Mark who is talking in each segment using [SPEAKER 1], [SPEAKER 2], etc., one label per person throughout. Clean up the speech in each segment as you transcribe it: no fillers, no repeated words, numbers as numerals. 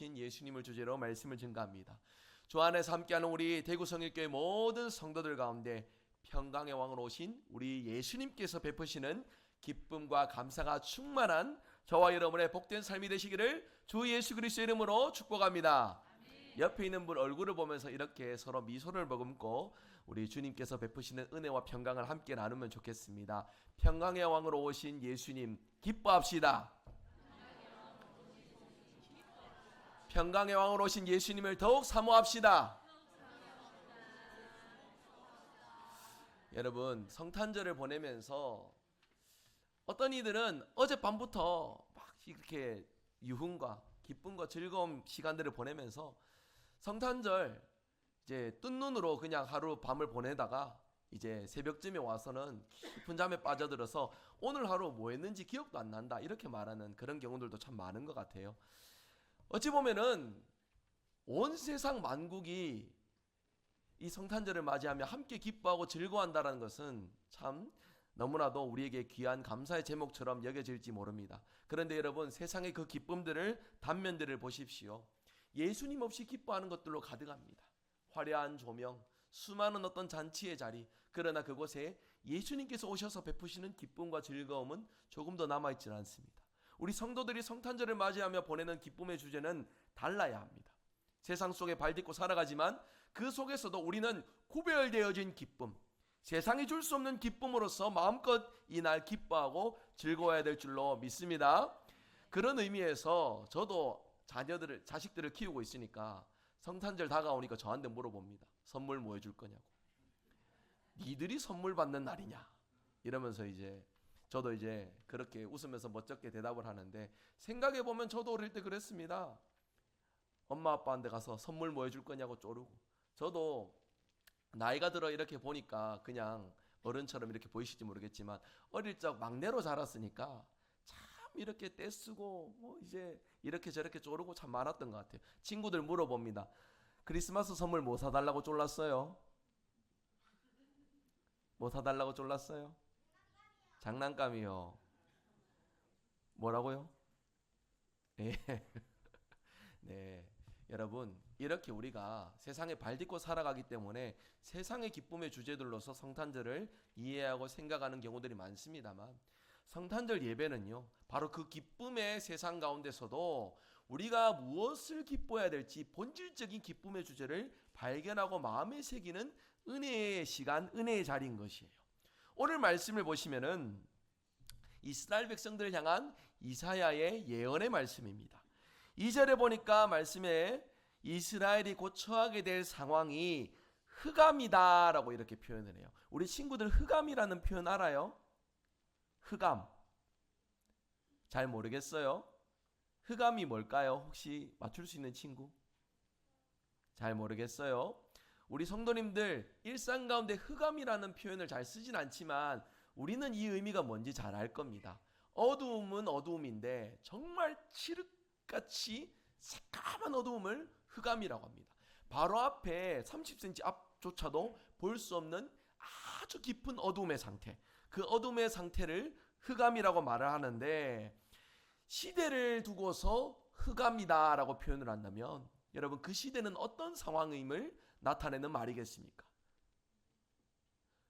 [SPEAKER 1] 오신 예수님을 주제로 말씀을 증가합니다. 주 안에서 함께하는 우리 대구성일교회 모든 성도들 가운데 평강의 왕으로 오신 우리 예수님께서 베푸시는 기쁨과 감사가 충만한 저와 여러분의 복된 삶이 되시기를 주 예수 그리스도의 이름으로 축복합니다. 옆에 있는 분 얼굴을 보면서 이렇게 서로 미소를 머금고 우리 주님께서 베푸시는 은혜와 평강을 함께 나누면 좋겠습니다. 평강의 왕으로 오신 예수님 기뻐합시다. 평강의 왕으로 오신 예수님을 더욱 사모합시다. 여러분, 성탄절을 보내면서 어떤 이들은 어젯밤부터 막 이렇게 유흥과 기쁨과 즐거운 시간들을 보내면서 성탄절 이제 뜬 눈으로 그냥 하루 밤을 보내다가 이제 새벽쯤에 와서는 깊은 잠에 빠져들어서 오늘 하루 뭐 했는지 기억도 안 난다 이렇게 말하는 그런 경우들도 참 많은 것 같아요. 어찌 보면은 온 세상 만국이 이 성탄절을 맞이하며 함께 기뻐하고 즐거워한다는 것은 참 너무나도 우리에게 귀한 감사의 제목처럼 여겨질지 모릅니다. 그런데 여러분, 세상의 그 기쁨들을 단면들을 보십시오. 예수님 없이 기뻐하는 것들로 가득합니다. 화려한 조명, 수많은 어떤 잔치의 자리, 그러나 그곳에 예수님께서 오셔서 베푸시는 기쁨과 즐거움은 조금 더 남아있지 않습니다. 우리 성도들이 성탄절을 맞이하며 보내는 기쁨의 주제는 달라야 합니다. 세상 속에 발딛고 살아가지만 그 속에서도 우리는 구별되어진 기쁨, 세상이 줄 수 없는 기쁨으로서 마음껏 이날 기뻐하고 즐거워야 될 줄로 믿습니다. 그런 의미에서 저도 자식들을 키우고 있으니까 성탄절 다가오니까 저한테 물어봅니다. 선물 뭐 해줄 거냐고. 니들이 선물 받는 날이냐 이러면서 이제 저도 이제 그렇게 웃으면서 멋쩍게 대답을 하는데, 생각해보면 저도 어릴 때 그랬습니다. 엄마 아빠한테 가서 선물 뭐 해줄 거냐고 쪼르고, 저도 나이가 들어 이렇게 보니까 그냥 어른처럼 이렇게 보이실지 모르겠지만 어릴 적 막내로 자랐으니까 참 이렇게 떼쓰고 뭐 이제 이렇게 저렇게 쪼르고 참 많았던 것 같아요. 친구들 물어봅니다. 크리스마스 선물 뭐 사달라고 쫄랐어요? 뭐 사달라고 쫄랐어요? 장난감이요. 뭐라고요? 네. 네. 여러분, 이렇게 우리가 세상에 발딛고 살아가기 때문에 세상의 기쁨의 주제들로서 성탄절을 이해하고 생각하는 경우들이 많습니다만, 성탄절 예배는요, 바로 그 기쁨의 세상 가운데서도 우리가 무엇을 기뻐해야 될지 본질적인 기쁨의 주제를 발견하고 마음에 새기는 은혜의 시간, 은혜의 자리인 것이에요. 오늘 말씀을 보시면은 이스라엘 백성들을 향한 이사야의 예언의 말씀입니다. 2절에 보니까 말씀에 이스라엘이 곧 처하게 될 상황이 흑암이다 라고 이렇게 표현을 해요. 우리 친구들 흑암이라는 표현 알아요? 흑암 잘 모르겠어요? 흑암이 뭘까요? 혹시 맞출 수 있는 친구? 잘 모르겠어요? 우리 성도님들 일상 가운데 흑암이라는 표현을 잘 쓰진 않지만 우리는 이 의미가 뭔지 잘 알 겁니다. 어두움은 어두움인데 정말 칠흑같이 새까만 어두움을 흑암이라고 합니다. 바로 앞에 30cm 앞조차도 볼 수 없는 아주 깊은 어두움의 상태, 그 어두움의 상태를 흑암이라고 말을 하는데, 시대를 두고서 흑암이다 라고 표현을 한다면 여러분, 그 시대는 어떤 상황임을 나타내는 말이겠습니까?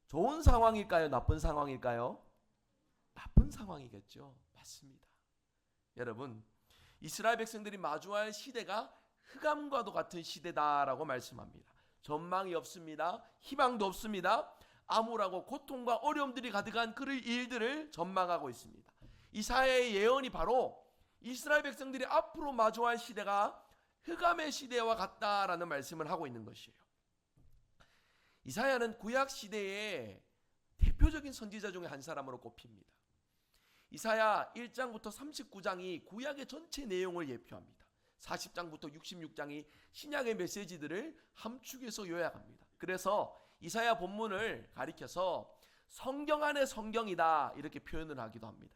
[SPEAKER 1] 좋은 상황일까요? 나쁜 상황일까요? 나쁜 상황이겠죠. 맞습니다. 여러분, 이스라엘 백성들이 마주할 시대가 흑암과도 같은 시대다라고 말씀합니다. 전망이 없습니다. 희망도 없습니다. 암울하고 고통과 어려움들이 가득한 그 일들을 전망하고 있습니다. 이사야의 예언이 바로 이스라엘 백성들이 앞으로 마주할 시대가 흑암의 시대와 같다라는 말씀을 하고 있는 것이에요. 이사야는 구약 시대의 대표적인 선지자 중에 한 사람으로 꼽힙니다. 이사야 1장부터 39장이 구약의 전체 내용을 예표합니다. 40장부터 66장이 신약의 메시지들을 함축해서 요약합니다. 그래서 이사야 본문을 가리켜서 성경 안에 성경이다 이렇게 표현을 하기도 합니다.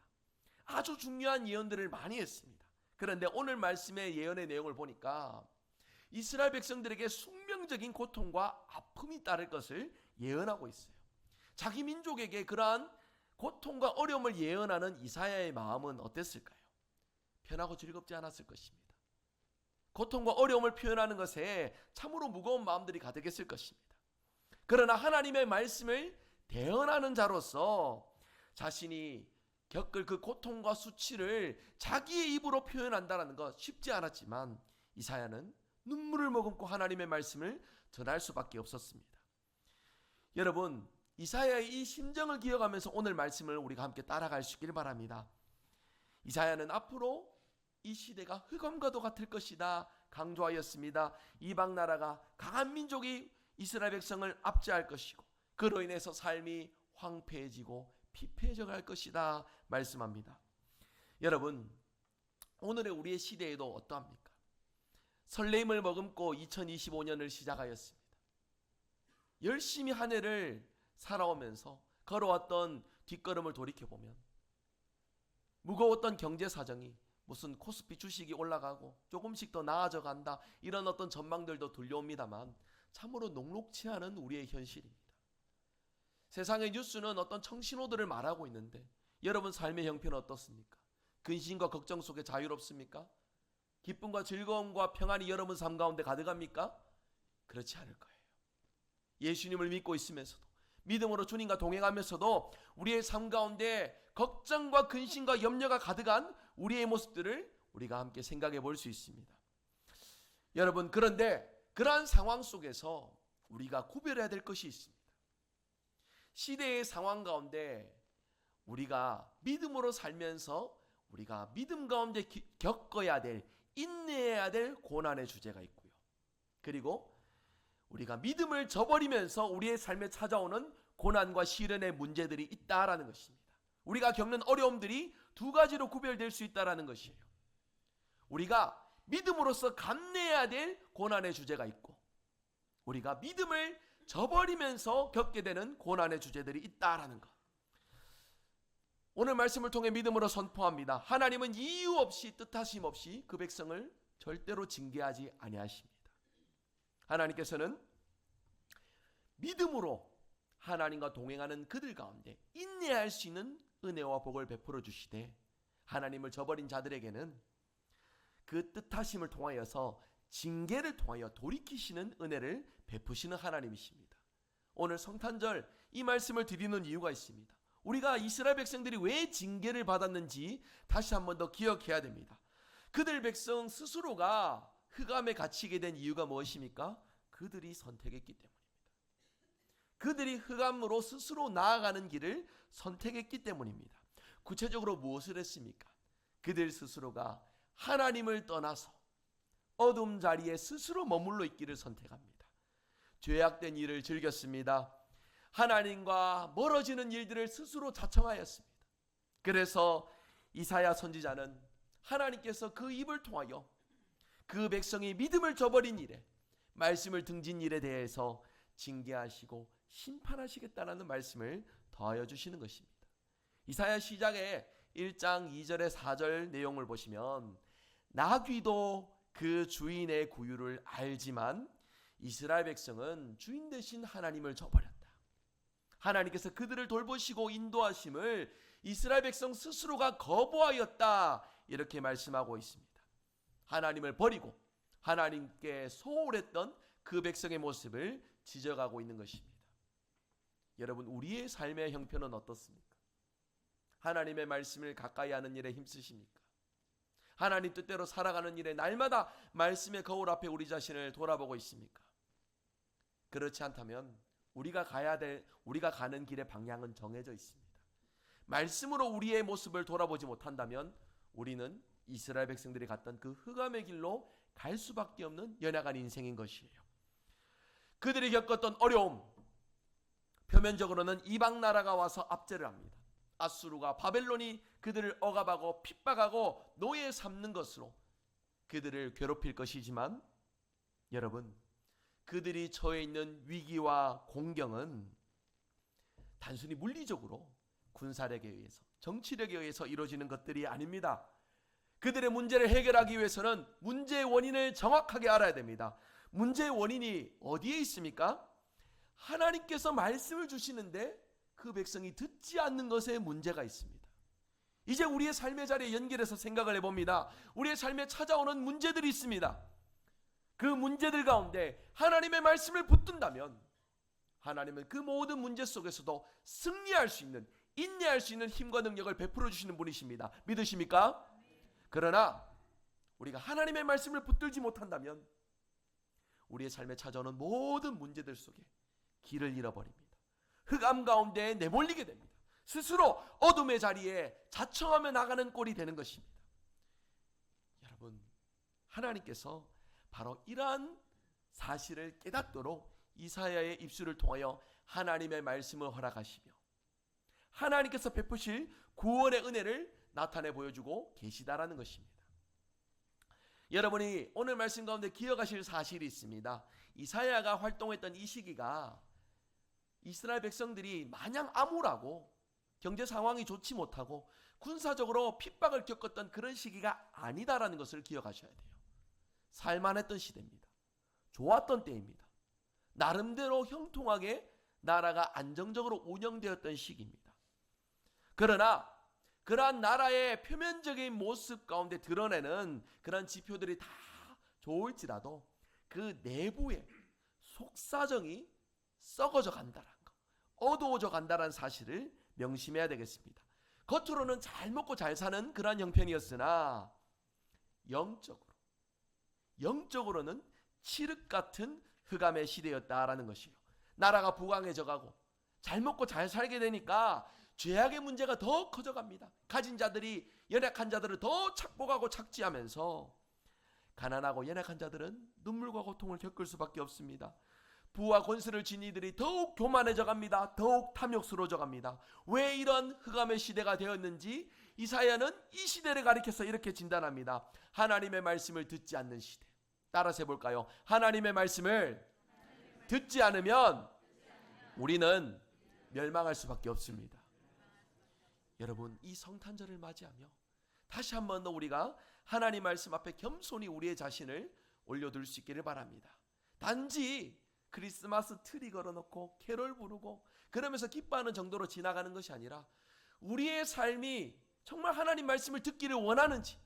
[SPEAKER 1] 아주 중요한 예언들을 많이 했습니다. 그런데 오늘 말씀의 예언의 내용을 보니까 이스라엘 백성들에게 숙명적인 고통과 아픔이 따를 것을 예언하고 있어요. 자기 민족에게 그러한 고통과 어려움을 예언하는 이사야의 마음은 어땠을까요? 편하고 즐겁지 않았을 것입니다. 고통과 어려움을 표현하는 것에 참으로 무거운 마음들이 가득했을 것입니다. 그러나 하나님의 말씀을 대언하는 자로서 자신이 겪을 그 고통과 수치를 자기의 입으로 표현한다는 것 쉽지 않았지만 이사야는 눈물을 머금고 하나님의 말씀을 전할 수밖에 없었습니다. 여러분, 이사야의 이 심정을 기억하면서 오늘 말씀을 우리가 함께 따라갈 수 있길 바랍니다. 이사야는 앞으로 이 시대가 흑암과도 같을 것이다 강조하였습니다. 이방 나라가 강한 민족이 이스라엘 백성을 압제할 것이고 그로 인해서 삶이 황폐해지고 피폐해져 갈 것이다 말씀합니다. 여러분, 오늘의 우리의 시대에도 어떠합니까? 설레임을 머금고 2025년을 시작하였습니다. 열심히 한 해를 살아오면서 걸어왔던 뒷걸음을 돌이켜보면 무거웠던 경제 사정이 무슨 코스피 주식이 올라가고 조금씩 더 나아져 간다 이런 어떤 전망들도 들려옵니다만 참으로 녹록치 않은 우리의 현실입니다. 세상의 뉴스는 어떤 청신호들을 말하고 있는데 여러분 삶의 형편은 어떻습니까? 근심과 걱정 속에 자유롭습니까? 기쁨과 즐거움과 평안이 여러분 삶 가운데 가득합니까? 그렇지 않을 거예요. 예수님을 믿고 있으면서도 믿음으로 주님과 동행하면서도 우리의 삶 가운데 걱정과 근심과 염려가 가득한 우리의 모습들을 우리가 함께 생각해 볼 수 있습니다. 여러분, 그런데 그러한 상황 속에서 우리가 구별해야 될 것이 있습니다. 시대의 상황 가운데 우리가 믿음으로 살면서 우리가 믿음 가운데 겪어야 될, 인내해야 될 고난의 주제가 있고요. 그리고 우리가 믿음을 저버리면서 우리의 삶에 찾아오는 고난과 시련의 문제들이 있다라는 것입니다. 우리가 겪는 어려움들이 두 가지로 구별될 수 있다라는 것이에요. 우리가 믿음으로서 감내해야 될 고난의 주제가 있고 우리가 믿음을 저버리면서 겪게 되는 고난의 주제들이 있다라는 것. 오늘 말씀을 통해 믿음으로 선포합니다. 하나님은 이유 없이 뜻하심 없이 그 백성을 절대로 징계하지 아니하십니다. 하나님께서는 믿음으로 하나님과 동행하는 그들 가운데 인내할 수 있는 은혜와 복을 베풀어 주시되 하나님을 저버린 자들에게는 그 뜻하심을 통하여서 징계를 통하여 돌이키시는 은혜를 베푸시는 하나님이십니다. 오늘 성탄절 이 말씀을 드리는 이유가 있습니다. 우리가 이스라엘 백성들이 왜 징계를 받았는지 다시 한번 더 기억해야 됩니다. 그들 백성 스스로가 흑암에 갇히게 된 이유가 무엇입니까? 그들이 선택했기 때문입니다. 그들이 흑암으로 스스로 나아가는 길을 선택했기 때문입니다. 구체적으로 무엇을 했습니까? 그들 스스로가 하나님을 떠나서 어둠 자리에 스스로 머물러 있기를 선택합니다. 죄악된 일을 즐겼습니다. 하나님과 멀어지는 일들을 스스로 자청하였습니다. 그래서 이사야 선지자는 하나님께서 그 입을 통하여 그 백성이 믿음을 저버린 일에 말씀을 등진 일에 대해서 징계하시고 심판하시겠다라는 말씀을 더하여 주시는 것입니다. 이사야 시작에 1장 2절에 4절 내용을 보시면 나귀도 그 주인의 구유를 알지만 이스라엘 백성은 주인 되신 하나님을 저버렸다. 하나님께서 그들을 돌보시고 인도하심을 이스라엘 백성 스스로가 거부하였다. 이렇게 말씀하고 있습니다. 하나님을 버리고 하나님께 소홀했던 그 백성의 모습을 지적하고 있는 것입니다. 여러분, 우리의 삶의 형편은 어떻습니까? 하나님의 말씀을 가까이 하는 일에 힘쓰십니까? 하나님 뜻대로 살아가는 일에 날마다 말씀의 거울 앞에 우리 자신을 돌아보고 있습니까? 그렇지 않다면 우리가 가는 길의 방향은 정해져 있습니다. 말씀으로 우리의 모습을 돌아보지 못한다면 우리는 이스라엘 백성들이 갔던 그 흑암의 길로 갈 수밖에 없는 연약한 인생인 것이에요. 그들이 겪었던 어려움, 표면적으로는 이방 나라가 와서 압제를 합니다. 아수르가 바벨론이 그들을 억압하고 핍박하고 노예 삼는 것으로 그들을 괴롭힐 것이지만 여러분, 그들이 처해 있는 위기와 공경은 단순히 물리적으로 군사력에 의해서, 정치력에 의해서 이루어지는 것들이 아닙니다. 그들의 문제를 해결하기 위해서는 문제의 원인을 정확하게 알아야 됩니다. 문제의 원인이 어디에 있습니까? 하나님께서 말씀을 주시는데 그 백성이 듣지 않는 것에 문제가 있습니다. 이제 우리의 삶의 자리에 연결해서 생각을 해봅니다. 우리의 삶에 찾아오는 문제들이 있습니다. 그 문제들 가운데 하나님의 말씀을 붙든다면 하나님은 그 모든 문제 속에서도 승리할 수 있는, 인내할 수 있는 힘과 능력을 베풀어 주시는 분이십니다. 믿으십니까? 그러나 우리가 하나님의 말씀을 붙들지 못한다면 우리의 삶에 찾아오는 모든 문제들 속에 길을 잃어버립니다. 흑암 가운데 내몰리게 됩니다. 스스로 어둠의 자리에 자청하며 나가는 꼴이 되는 것입니다. 여러분, 하나님께서 바로 이러한 사실을 깨닫도록 이사야의 입술을 통하여 하나님의 말씀을 허락하시며 하나님께서 베푸실 구원의 은혜를 나타내 보여주고 계시다라는 것입니다. 여러분이 오늘 말씀 가운데 기억하실 사실이 있습니다. 이사야가 활동했던 이 시기가 이스라엘 백성들이 마냥 암울하고 경제 상황이 좋지 못하고 군사적으로 핍박을 겪었던 그런 시기가 아니다라는 것을 기억하셔야 돼요. 살만했던 시대입니다. 좋았던 때입니다. 나름대로 형통하게 나라가 안정적으로 운영되었던 시기입니다. 그러나 그러한 나라의 표면적인 모습 가운데 드러내는 그런 지표들이 다 좋을지라도 그 내부의 속사정이 썩어져 간다는 것, 어두워져 간다는 사실을 명심해야 되겠습니다. 겉으로는 잘 먹고 잘 사는 그러한 형편이었으나 영적으로는 칠흑 같은 흑암의 시대였다라는 것이요. 나라가 부강해져 가고 잘 먹고 잘 살게 되니까 죄악의 문제가 더 커져갑니다. 가진 자들이 연약한 자들을 더 착복하고 착지하면서 가난하고 연약한 자들은 눈물과 고통을 겪을 수밖에 없습니다. 부와 권세를 지닌 이들이 더욱 교만해져 갑니다. 더욱 탐욕스러워져 갑니다. 왜 이런 흑암의 시대가 되었는지 이사야는 이 시대를 가리켜서 이렇게 진단합니다. 하나님의 말씀을 듣지 않는 시대. 따라서 해볼까요? 하나님의 말씀을 듣지 않으면 우리는 멸망할 수밖에 없습니다. 여러분, 이 성탄절을 맞이하며 다시 한 번 더 우리가 하나님 말씀 앞에 겸손히 우리의 자신을 올려둘 수 있기를 바랍니다. 단지 크리스마스 트리 걸어놓고 캐롤 부르고 그러면서 기뻐하는 정도로 지나가는 것이 아니라 우리의 삶이 정말 하나님 말씀을 듣기를 원하는지,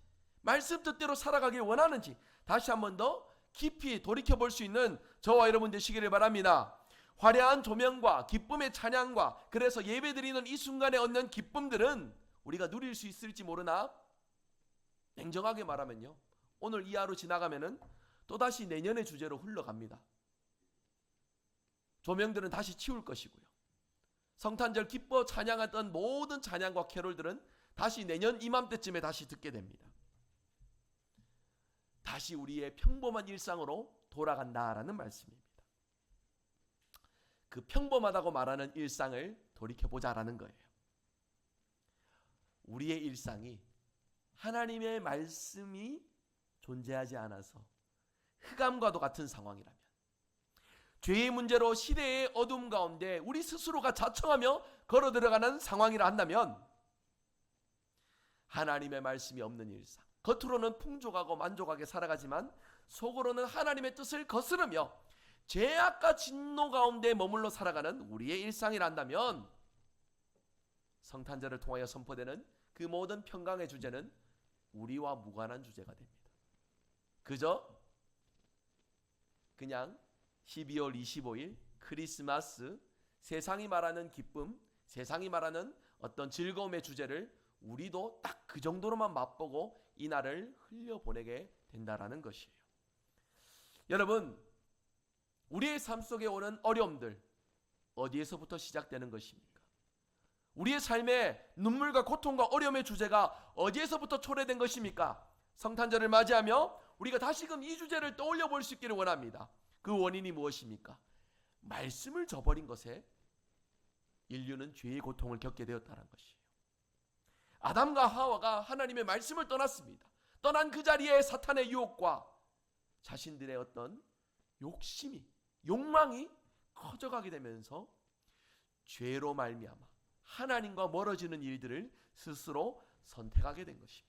[SPEAKER 1] 말씀 뜻대로 살아가길 원하는지 다시 한 번 더 깊이 돌이켜볼 수 있는 저와 여러분 되시기를 바랍니다. 화려한 조명과 기쁨의 찬양과 그래서 예배드리는 이 순간에 얻는 기쁨들은 우리가 누릴 수 있을지 모르나 냉정하게 말하면요, 오늘 이 하루 지나가면은 또다시 내년의 주제로 흘러갑니다. 조명들은 다시 치울 것이고요, 성탄절 기뻐 찬양했던 모든 찬양과 캐롤들은 다시 내년 이맘때쯤에 다시 듣게 됩니다. 다시 우리의 평범한 일상으로 돌아간다라는 말씀입니다. 그 평범하다고 말하는 일상을 돌이켜보자라는 거예요. 우리의 일상이 하나님의 말씀이 존재하지 않아서 흑암과도 같은 상황이라면, 죄의 문제로 시대의 어둠 가운데 우리 스스로가 자청하며 걸어 들어가는 상황이라 한다면 하나님의 말씀이 없는 일상, 겉으로는 풍족하고 만족하게 살아가지만 속으로는 하나님의 뜻을 거스르며 죄악과 진노 가운데 머물러 살아가는 우리의 일상이라 한다면 성탄절을 통하여 선포되는 그 모든 평강의 주제는 우리와 무관한 주제가 됩니다. 그냥 12월 25일 크리스마스, 세상이 말하는 기쁨, 세상이 말하는 어떤 즐거움의 주제를 우리도 딱 그 정도로만 맛보고 이 날을 흘려보내게 된다라는 것이에요. 여러분, 우리의 삶 속에 오는 어려움들 어디에서부터 시작되는 것입니까? 우리의 삶에 눈물과 고통과 어려움의 주제가 어디에서부터 초래된 것입니까? 성탄절을 맞이하며 우리가 다시금 이 주제를 떠올려 볼 수 있기를 원합니다. 그 원인이 무엇입니까? 말씀을 저버린 것에 인류는 죄의 고통을 겪게 되었다는 것이에요. 아담과 하와가 하나님의 말씀을 떠났습니다. 떠난 그 자리에 사탄의 유혹과 자신들의 어떤 욕망이 커져가게 되면서 죄로 말미암아 하나님과 멀어지는 일들을 스스로 선택하게 된 것입니다.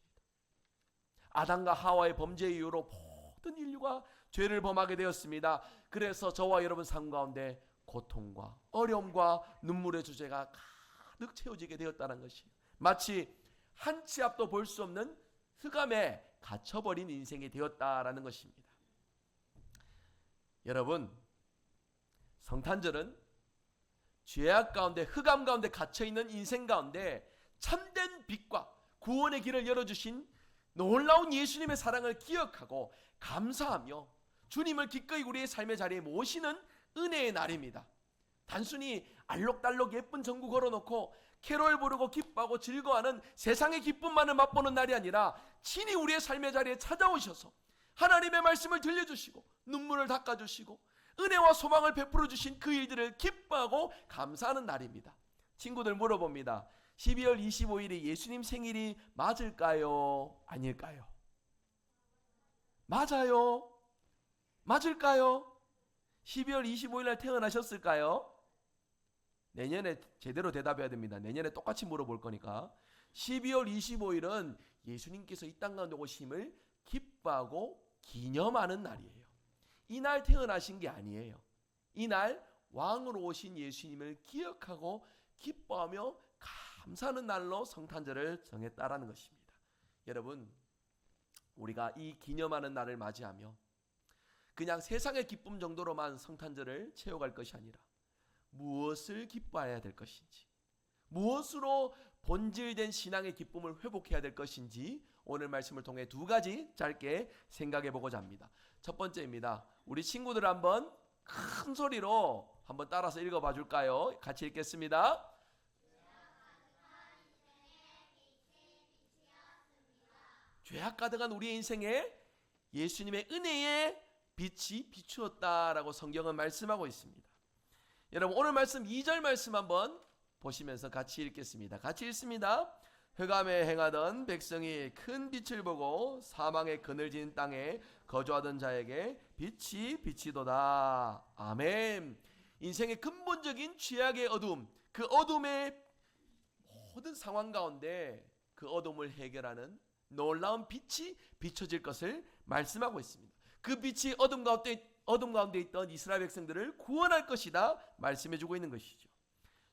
[SPEAKER 1] 아담과 하와의 범죄 이후로 모든 인류가 죄를 범하게 되었습니다. 그래서 저와 여러분 삶 가운데 고통과 어려움과 눈물의 주제가 가득 채워지게 되었다는 것이에요. 마치 한 치 앞도 볼 수 없는 흑암에 갇혀버린 인생이 되었다라는 것입니다. 여러분, 성탄절은 죄악 가운데, 흑암 가운데 갇혀있는 인생 가운데 참된 빛과 구원의 길을 열어주신 놀라운 예수님의 사랑을 기억하고 감사하며 주님을 기꺼이 우리의 삶의 자리에 모시는 은혜의 날입니다. 단순히 알록달록 예쁜 전구 걸어놓고 캐롤 부르고 기뻐하고 즐거워하는 세상의 기쁨만을 맛보는 날이 아니라 친히 우리의 삶의 자리에 찾아오셔서 하나님의 말씀을 들려주시고 눈물을 닦아주시고 은혜와 소망을 베풀어 주신 그 일들을 기뻐하고 감사하는 날입니다. 친구들 물어봅니다. 12월 25일이 예수님 생일이 맞을까요? 아닐까요? 맞아요? 맞을까요? 12월 25일 날 태어나셨을까요? 내년에 제대로 대답해야 됩니다. 내년에 똑같이 물어볼 거니까. 12월 25일은 예수님께서 이 땅 가운데 오심을 기뻐하고 기념하는 날이에요. 이날 태어나신 게 아니에요. 이날 왕으로 오신 예수님을 기억하고 기뻐하며 감사하는 날로 성탄절을 정했다라는 것입니다. 여러분, 우리가 이 기념하는 날을 맞이하며 그냥 세상의 기쁨 정도로만 성탄절을 채워갈 것이 아니라 무엇을 기뻐해야 될 것인지, 무엇으로 본질된 신앙의 기쁨을 회복해야 될 것인지 오늘 말씀을 통해 두 가지 짧게 생각해 보고자 합니다. 첫 번째입니다. 우리 친구들 한번 큰 소리로 한번 따라서 읽어봐 줄까요? 같이 읽겠습니다. 죄악 가득한 우리의 인생에 예수님의 은혜의 빛이 비추었다라고 성경은 말씀하고 있습니다. 여러분, 오늘 말씀 2절 말씀 한번 보시면서 같이 읽겠습니다. 같이 읽습니다. 흑암에 행하던 백성이 큰 빛을 보고 사망의 그늘진 땅에 거주하던 자에게 빛이 비치도다. 아멘. 인생의 근본적인 죄악의 어둠, 그 어둠의 모든 상황 가운데 그 어둠을 해결하는 놀라운 빛이 비춰질 것을 말씀하고 있습니다. 그 빛이 어둠 가운데 있던 이스라엘 백성들을 구원할 것이다 말씀해주고 있는 것이죠.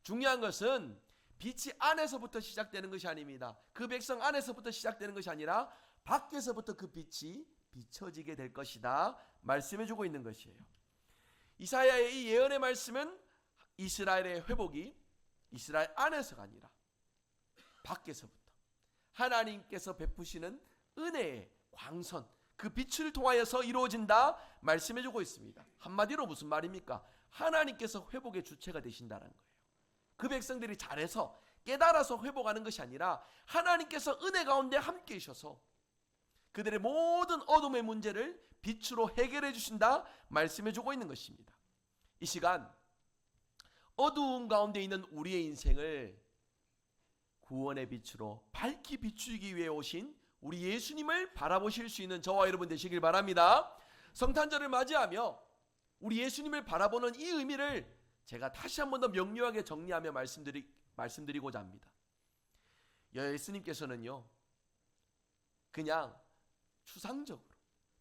[SPEAKER 1] 중요한 것은 빛이 안에서부터 시작되는 것이 아닙니다. 그 백성 안에서부터 시작되는 것이 아니라 밖에서부터 그 빛이 비춰지게 될 것이다 말씀해주고 있는 것이에요. 이사야의 이 예언의 말씀은 이스라엘의 회복이 이스라엘 안에서가 아니라 밖에서부터 하나님께서 베푸시는 은혜의 광선, 그 빛을 통하여서 이루어진다 말씀해주고 있습니다. 한마디로 무슨 말입니까? 하나님께서 회복의 주체가 되신다는 거예요. 그 백성들이 잘해서 깨달아서 회복하는 것이 아니라 하나님께서 은혜 가운데 함께 계셔서 그들의 모든 어둠의 문제를 빛으로 해결해 주신다 말씀해주고 있는 것입니다. 이 시간 어두운 가운데 있는 우리의 인생을 구원의 빛으로 밝히 비추기 위해 오신 우리 예수님을 바라보실 수 있는 저와 여러분 되시길 바랍니다. 성탄절을 맞이하며 우리 예수님을 바라보는 이 의미를 제가 다시 한 번 더 명료하게 정리하며 말씀드리고자 합니다. 예수님께서는요, 그냥 추상적으로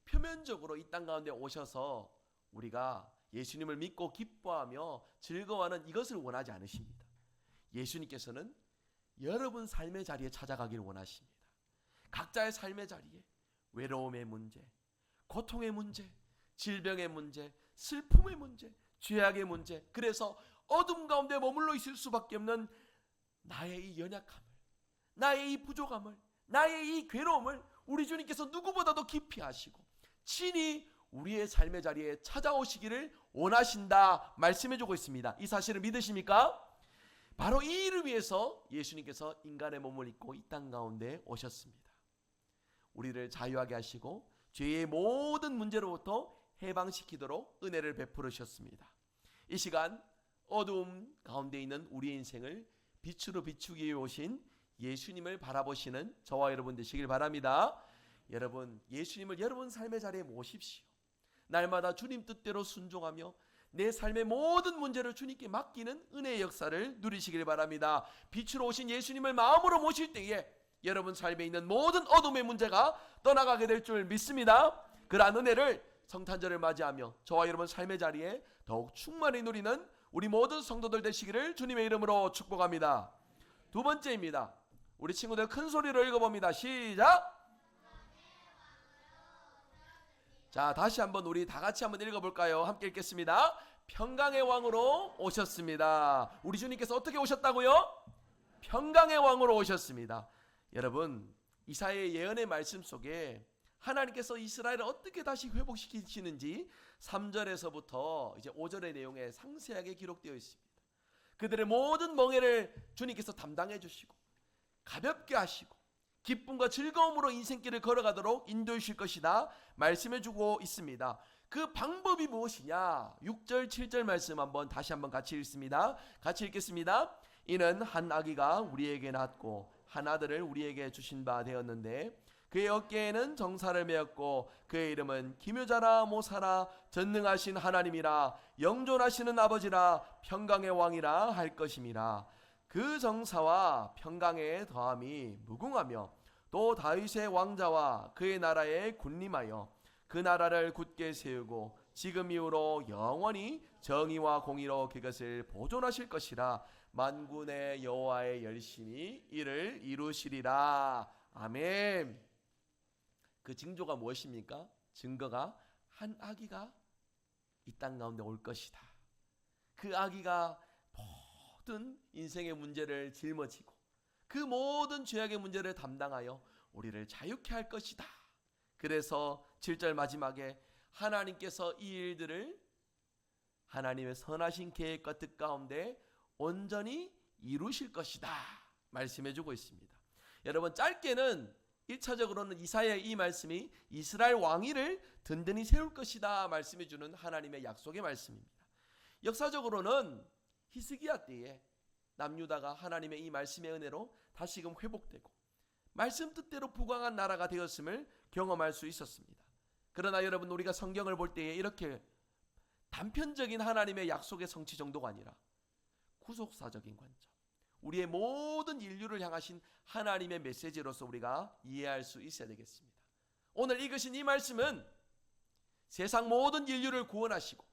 [SPEAKER 1] 표면적으로 이 땅 가운데 오셔서 우리가 예수님을 믿고 기뻐하며 즐거워하는 이것을 원하지 않으십니다. 예수님께서는 여러분 삶의 자리에 찾아가길 원하십니다. 각자의 삶의 자리에 외로움의 문제, 고통의 문제, 질병의 문제, 슬픔의 문제, 죄악의 문제, 그래서 어둠 가운데 머물러 있을 수밖에 없는 나의 이 연약함을, 나의 이 부족함을, 나의 이 괴로움을 우리 주님께서 누구보다도 깊이 아시고 친히 우리의 삶의 자리에 찾아오시기를 원하신다 말씀해주고 있습니다. 이 사실을 믿으십니까? 바로 이 일을 위해서 예수님께서 인간의 몸을 입고 이 땅 가운데 오셨습니다. 우리를 자유하게 하시고 죄의 모든 문제로부터 해방시키도록 은혜를 베풀으셨습니다. 이 시간 어두움 가운데 있는 우리의 인생을 빛으로 비추기 위해 오신 예수님을 바라보시는 저와 여러분 되시길 바랍니다. 여러분, 예수님을 여러분 삶의 자리에 모십시오. 날마다 주님 뜻대로 순종하며 내 삶의 모든 문제를 주님께 맡기는 은혜의 역사를 누리시길 바랍니다. 빛으로 오신 예수님을 마음으로 모실 때에 여러분 삶에 있는 모든 어둠의 문제가 떠나가게 될 줄 믿습니다. 그러한 은혜를 성탄절을 맞이하며 저와 여러분 삶의 자리에 더욱 충만히 누리는 우리 모든 성도들 되시기를 주님의 이름으로 축복합니다. 두 번째입니다. 우리 친구들 큰 소리로 읽어봅니다. 시작! 자, 다시 한번 우리 다 같이 한번 읽어볼까요? 함께 읽겠습니다. 평강의 왕으로 오셨습니다. 우리 주님께서 어떻게 오셨다고요? 평강의 왕으로 오셨습니다. 여러분, 이사야의 예언의 말씀 속에 하나님께서 이스라엘을 어떻게 다시 회복시키시는지 3절에서부터 이제 5절의 내용에 상세하게 기록되어 있습니다. 그들의 모든 멍에를 주님께서 담당해 주시고 가볍게 하시고 기쁨과 즐거움으로 인생길을 걸어가도록 인도해 주실 것이다 말씀해 주고 있습니다. 그 방법이 무엇이냐? 6절 7절 말씀 다시 한번 같이 읽습니다. 같이 읽겠습니다. 이는 한 아기가 우리에게 낳고 한 아들을 우리에게 주신 바 되었는데 그의 어깨에는 정사를 메었고 그의 이름은 기묘자라 모사라 전능하신 하나님이라 영존하시는 아버지라 평강의 왕이라 할 것임이라. 그 정사와 평강의 더함이 무궁하며 또 다윗의 왕자와 그의 나라에 군림하여 그 나라를 굳게 세우고 지금 이후로 영원히 정의와 공의로 그것을 보존하실 것이라. 만군의 여호와의 열심히 이를 이루시리라. 아멘. 그 징조가 무엇입니까? 증거가 한 아기가 이 땅 가운데 올 것이다. 그 아기가 모든 인생의 문제를 짊어지고 그 모든 죄악의 문제를 담당하여 우리를 자유케 할 것이다. 그래서 7절 마지막에 하나님께서 이 일들을 하나님의 선하신 계획과 뜻 가운데 온전히 이루실 것이다 말씀해 주고 있습니다. 여러분, 짧게는 1차적으로는 이사야의 이 말씀이 이스라엘 왕위를 든든히 세울 것이다 말씀해 주는 하나님의 약속의 말씀입니다. 역사적으로는 히스기야 때에 남유다가 하나님의 이 말씀의 은혜로 다시금 회복되고 말씀 뜻대로 부강한 나라가 되었음을 경험할 수 있었습니다. 그러나 여러분, 우리가 성경을 볼 때에 이렇게 단편적인 하나님의 약속의 성취 정도가 아니라 구속사적인 관점, 우리의 모든 인류를 향하신 하나님의 메시지로서 우리가 이해할 수 있어야 되겠습니다. 오늘 읽으신 이 말씀은 세상 모든 인류를 구원하시고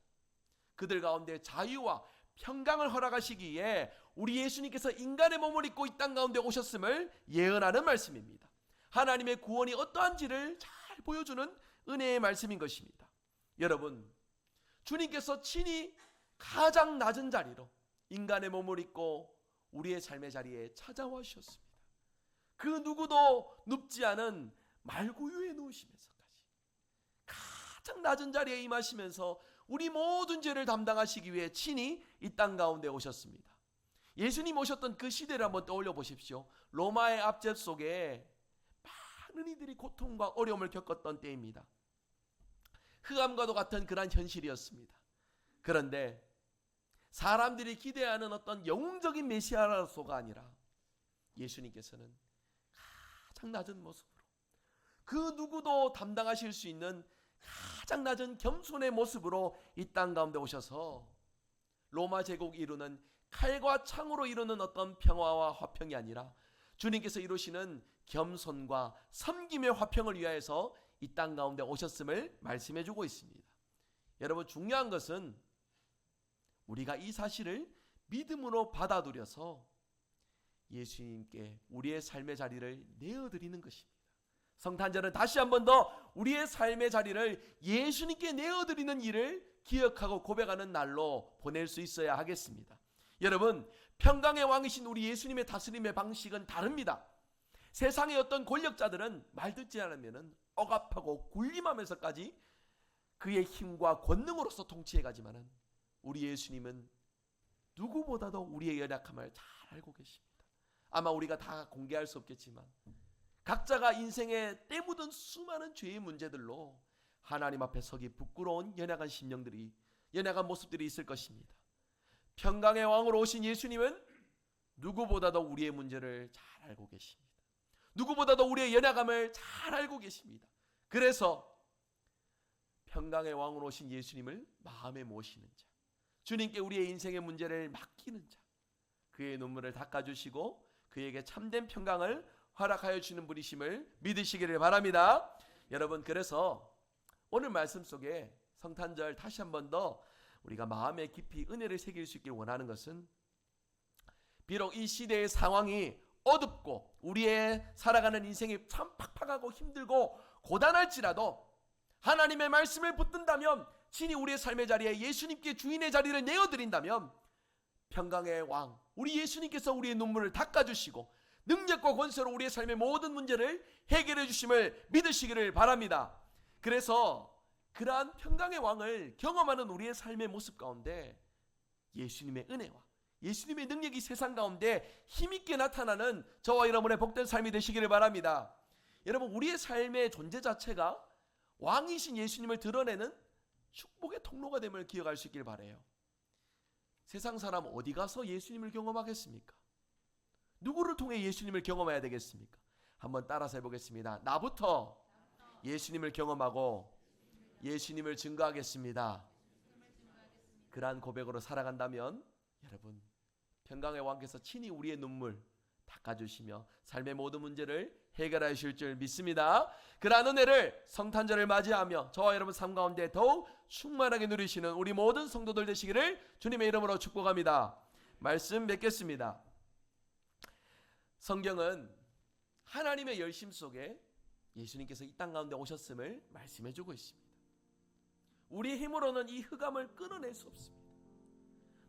[SPEAKER 1] 그들 가운데 자유와 평강을 허락하시기에 우리 예수님께서 인간의 몸을 입고 이 땅 가운데 오셨음을 예언하는 말씀입니다. 하나님의 구원이 어떠한지를 잘 보여주는 은혜의 말씀인 것입니다. 여러분, 주님께서 친히 가장 낮은 자리로 인간의 몸을 입고 우리의 삶의 자리에 찾아와 주셨습니다. 그 누구도 눕지 않은 말구유에 누우시면서까지 가장 낮은 자리에 임하시면서 우리 모든 죄를 담당하시기 위해 친히 이 땅 가운데 오셨습니다. 예수님 오셨던 그 시대를 한번 떠올려 보십시오. 로마의 압제 속에 많은 이들이 고통과 어려움을 겪었던 때입니다. 흑암과도 같은 그런 현실이었습니다. 그런데 사람들이 기대하는 어떤 영웅적인 메시아로서가 아니라 예수님께서는 가장 낮은 모습으로 그 누구도 담당하실 수 있는 가장 낮은 겸손의 모습으로 이 땅 가운데 오셔서 로마 제국이 이루는 칼과 창으로 이루는 어떤 평화와 화평이 아니라 주님께서 이루시는 겸손과 섬김의 화평을 위하여서 이 땅 가운데 오셨음을 말씀해 주고 있습니다. 여러분, 중요한 것은 우리가 이 사실을 믿음으로 받아들여서 예수님께 우리의 삶의 자리를 내어드리는 것입니다. 성탄절은 다시 한 번 더 우리의 삶의 자리를 예수님께 내어드리는 일을 기억하고 고백하는 날로 보낼 수 있어야 하겠습니다. 여러분, 평강의 왕이신 우리 예수님의 다스림의 방식은 다릅니다. 세상의 어떤 권력자들은 말 듣지 않으면 억압하고 군림하면서까지 그의 힘과 권능으로서 통치해가지만은 우리 예수님은 누구보다도 우리의 연약함을 잘 알고 계십니다. 아마 우리가 다 공개할 수 없겠지만 각자가 인생에 때묻은 수많은 죄의 문제들로 하나님 앞에 서기 부끄러운 연약한 심령들이, 연약한 모습들이 있을 것입니다. 평강의 왕으로 오신 예수님은 누구보다도 우리의 문제를 잘 알고 계십니다. 누구보다도 우리의 연약함을 잘 알고 계십니다. 그래서 평강의 왕으로 오신 예수님을 마음에 모시는 자, 주님께 우리의 인생의 문제를 맡기는 자, 그의 눈물을 닦아주시고 그에게 참된 평강을 허락하여 주는 분이심을 믿으시기를 바랍니다. 여러분, 그래서 오늘 말씀 속에 성탄절 다시 한 번 더 우리가 마음에 깊이 은혜를 새길 수 있길 원하는 것은, 비록 이 시대의 상황이 어둡고 우리의 살아가는 인생이 참 팍팍하고 힘들고 고단할지라도 하나님의 말씀을 붙든다면, 친히 우리의 삶의 자리에 예수님께 주인의 자리를 내어드린다면 평강의 왕 우리 예수님께서 우리의 눈물을 닦아주시고 능력과 권세로 우리의 삶의 모든 문제를 해결해 주심을 믿으시기를 바랍니다. 그래서 그러한 평강의 왕을 경험하는 우리의 삶의 모습 가운데 예수님의 은혜와 예수님의 능력이 세상 가운데 힘있게 나타나는 저와 여러분의 복된 삶이 되시기를 바랍니다. 여러분, 우리의 삶의 존재 자체가 왕이신 예수님을 드러내는 축복의 통로가 됨을 기억할 수 있길 바라요. 세상 사람 어디 가서 예수님을 경험하겠습니까? 누구를 통해 예수님을 경험해야 되겠습니까? 한번 따라서 해보겠습니다. 나부터 예수님을 경험하고 예수님을 증거하겠습니다. 그러한 고백으로 살아간다면 여러분, 평강의 왕께서 친히 우리의 눈물 닦아주시며 삶의 모든 문제를 해결하실 줄 믿습니다. 그러한 은혜를 성탄절을 맞이하며 저와 여러분 삶 가운데 더욱 충만하게 누리시는 우리 모든 성도들 되시기를 주님의 이름으로 축복합니다. 말씀 맺겠습니다. 성경은 하나님의 열심 속에 예수님께서 이 땅 가운데 오셨음을 말씀해주고 있습니다. 우리 힘으로는 이 흑암을 끊어낼 수 없습니다.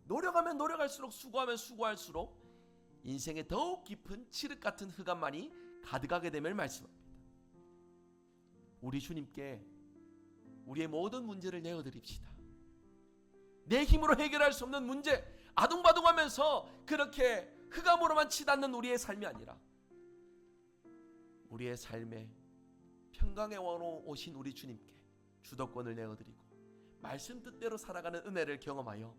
[SPEAKER 1] 노력하면 노력할수록, 수고하면 수고할수록 인생에 더욱 깊은 칠흑 같은 흑암만이 가득하게 됨을 말씀합니다. 우리 주님께 우리의 모든 문제를 내어드립시다. 내 힘으로 해결할 수 없는 문제, 아둥바둥하면서 그렇게 흑암으로만 치닫는 우리의 삶이 아니라 우리의 삶에 평강의 왕으로 오신 우리 주님께 주도권을 내어드리고 말씀 뜻대로 살아가는 은혜를 경험하여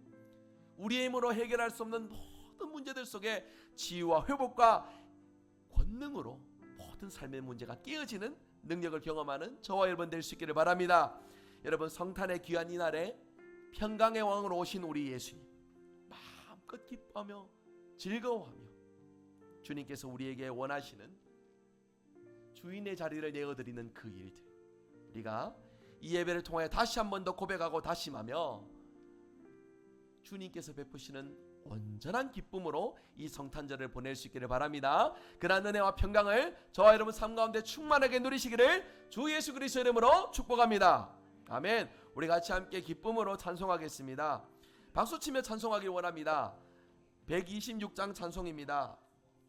[SPEAKER 1] 우리의 힘으로 해결할 수 없는 모든 문제들 속에 치유와 회복과 권능으로 모든 삶의 문제가 깨어지는 능력을 경험하는 저와 여러분 될 수 있기를 바랍니다. 여러분, 성탄의 귀한 이날에 평강의 왕으로 오신 우리 예수님 마음껏 기뻐하며 즐거워하며 주님께서 우리에게 원하시는 주인의 자리를 내어드리는 그 일들, 우리가 이 예배를 통하여 다시 한 번 더 고백하고 다짐하며 주님께서 베푸시는 온전한 기쁨으로 이 성탄절을 보낼 수 있기를 바랍니다. 그러한 은혜와 평강을 저와 여러분 삶 가운데 충만하게 누리시기를 주 예수 그리스도의 이름으로 축복합니다. 아멘. 우리 같이 함께 기쁨으로 찬송하겠습니다. 박수치며 찬송하길 원합니다. 126장 찬송입니다.